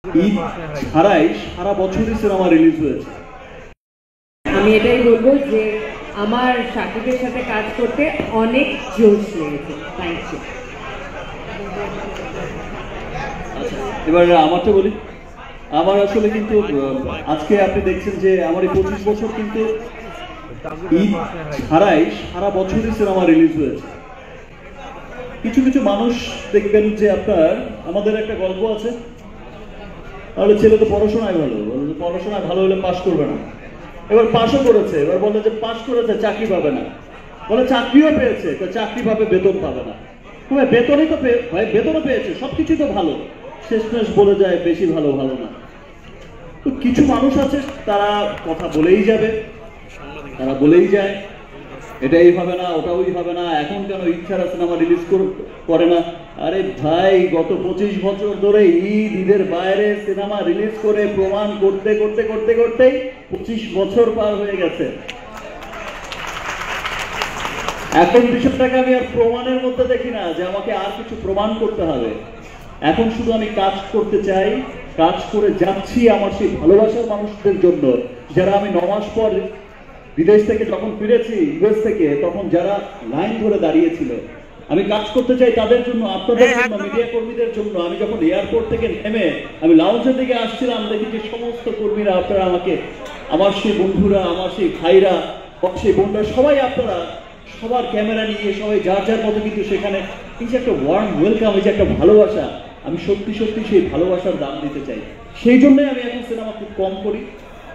ঈদ ছাড়াই সারা বছরই cinema release হয়েছে। আমি এটাই বলবো যে আমার শাকিবের সাথে কাজ করতে অনেক জোশ লেগেছে। Thank you. এবার আমারটা বলি, আমার আসলে কিন্তু আজকে আপনি দেখছেন যে আমার এই 25 বছর কিন্তু ঈদ ছাড়াই সারা বছরই সিনেমা রিলিজ হয়েছে। কিছু কিছু মানুষ দেখবেন যে আপনার আমাদের একটা গল্প আছে, তাহলে ছেলে তো পড়াশোনায় ভালো, পড়াশোনায় ভালো হলে পাশ করবে না। এবার পাশও করেছে, এবার বলে যে পাশ করেছে চাকরি পাবে না, বলে চাকরিও পেয়েছে তো চাকরি পাবে, বেতন পাবে না। তবে বেতনই তো বেতনও পেয়েছে, সবকিছুই তো ভালো, শেষমেশ বলে যায় বেশি ভালো ভালো না। তো কিছু মানুষ আছে তারা কথা বলেই যাবে, তারা বলেই যায় এটাই হবে না, ওটাই হবে না, এখন কেন ইচ্ছারা সিনেমা রিলিজ করে না। আরে ভাই, গত 25 বছর ধরে ঈদের বাইরে সিনেমা রিলিজ করে প্রমাণ করতে করতে করতে করতেই 25 বছর পার হয়ে গেছে। এখন বিষয়টাকে আমি আর প্রমাণের মধ্যে দেখি না যে আমাকে আর কিছু প্রমাণ করতে হবে। এখন শুধু আমি কাজ করতে চাই, কাজ করে যাচ্ছি আমার সেই ভালোবাসার মানুষদের জন্য, যারা আমি 9 মাস পর বিদেশ থেকে যখন ফিরেছি ইউএস থেকে, তখন যারা লাইন ধরে দাঁড়িয়েছিল। আমি কাজ করতে চাই তাদের জন্য, আপনাদের জন্য, মিডিয়া কর্মীদের জন্য। আমি যখন এয়ারপোর্ট থেকে নেমে আমি লাউঞ্জের দিকে আসছিলাম, দেখি যে সমস্ত কর্মীরা, আপনারা আমাকে, আমার সেই বন্ধুরা, আমার সেই ভাইরা, সেই বোনরা, সবাই আপনারা সবার ক্যামেরা নিয়ে সবাই যার যার মতো কিন্তু সেখানে এই যে একটা ওয়ার্ম ওয়েলকাম, এই যে একটা ভালোবাসা, আমি সত্যি সত্যি সেই ভালোবাসার দাম দিতে চাই। সেই জন্যই আমি এখন সিনেমা খুব কম করি।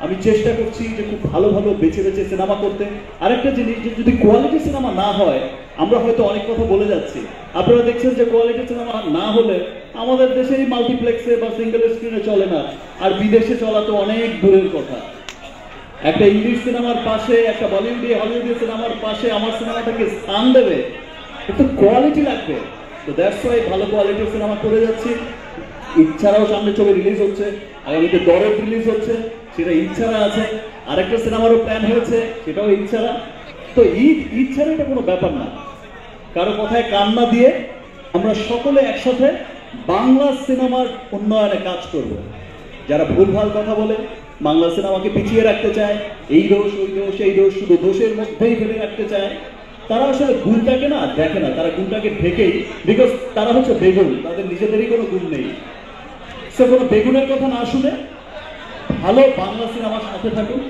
আমি চেষ্টা করছি যে খুব ভালো ভালো বেছে বেছে সিনেমা করতে। আরেকটা জিনিস, যে যদি কোয়ালিটি সিনেমা না হয়, আমরা হয়তো অনেক কথা বলে যাচ্ছি, আপনারা দেখছেন যে কোয়ালিটি সিনেমা না হলে আমাদের দেশেই মাল্টিপ্লেক্সে বা সিঙ্গেল স্ক্রিনে চলে না, আর বিদেশে চলা তো অনেক দূরের কথা। একটা ইংলিশ সিনেমার পাশে, একটা বলিউডি হলিউডি সিনেমার পাশে আমার সিনেমাটাকে স্থান দেবে, একটু কোয়ালিটি লাগবে। তো দ্যাটস ওয়াই ভালো কোয়ালিটির সিনেমা করে যাচ্ছি। ইচ্ছারাও সামনে ছবি রিলিজ হচ্ছে, আগামীতে দরদ রিলিজ হচ্ছে, সেটা ইচ্ছারা আছে। আরেকটা সিনেমারও প্ল্যান হয়েছে, সেটাও ইচ্ছারা। তো ইচ্ছারা এটা কোনো ব্যাপার না। কারো কথায় কান না দিয়ে আমরা সকলে একসাথে বাংলা সিনেমার উন্নয়নে কাজ করব। যারা ভুলভাল কথা বলে, বাংলা সিনেমাকে পিছিয়ে রাখতে চায়, এই দোষ ওই দোষ এই দোষ, শুধু দোষের মধ্যেই ফেলে রাখতে চায়, তারা আসলে গুণটাকে না দেখে না, তারা গুণটাকে ঢেকেই, বিকজ তারা হচ্ছে বেগুন, তাদের নিজেদেরই কোনো গুণ নেই। সে কোনো বেগুনের কথা না শুনে ভালো বাংলা সিনেমার সাথে থাকুন,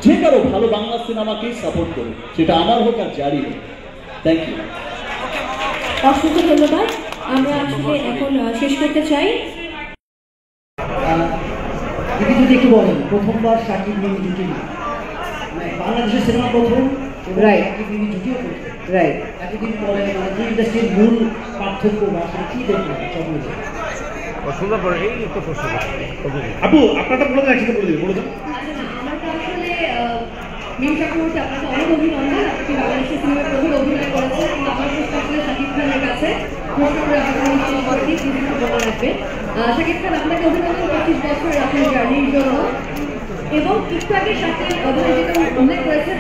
যে কারো ভালো বাংলা সিনেমাকেই সাপোর্ট করুন, সেটা আমার হোক আর জারি হোক। Thank you. অসংখ্য ধন্যবাদ। আমরা আসলে এখন শেষ করতে চাই। যদি একটু বলেন, প্রথমবার শাকিব মিমি জুটি, বাংলাদেশের সিনেমা প্রথম, রাইট, শাকিব মিমি জুটিও প্রথম, রাইট। এতদিন পরে দুই ইন্ডাস্ট্রির মূল পার্থক্য বা আসলে কি দেখবেন সব মিলে? সুন্দর করে এই একটু প্রশ্ন আপু, আপনারটা বলে দেন, একসাথে বলে দিন, বলে দেন। আমার তো আসলে মিম চক্রবর্তী, আপনাকে অনেক অভিনন্দন। আপনি বাংলাদেশের সিনেমার প্রথম অভিনয় করেছেন, কিন্তু আমার প্রশ্ন আসলে শাকিব খানের কাছে প্রশ্ন করে আপনাকে নিশ্চয়ই করছি, কিছু বলা লাগবে। শাকিব খান, আপনাকে অভিনন্দন 25 বছরের আপনার জার্নির জন্য। এবং একটু আগে শাকিব যেটা উল্লেখ করেছেন,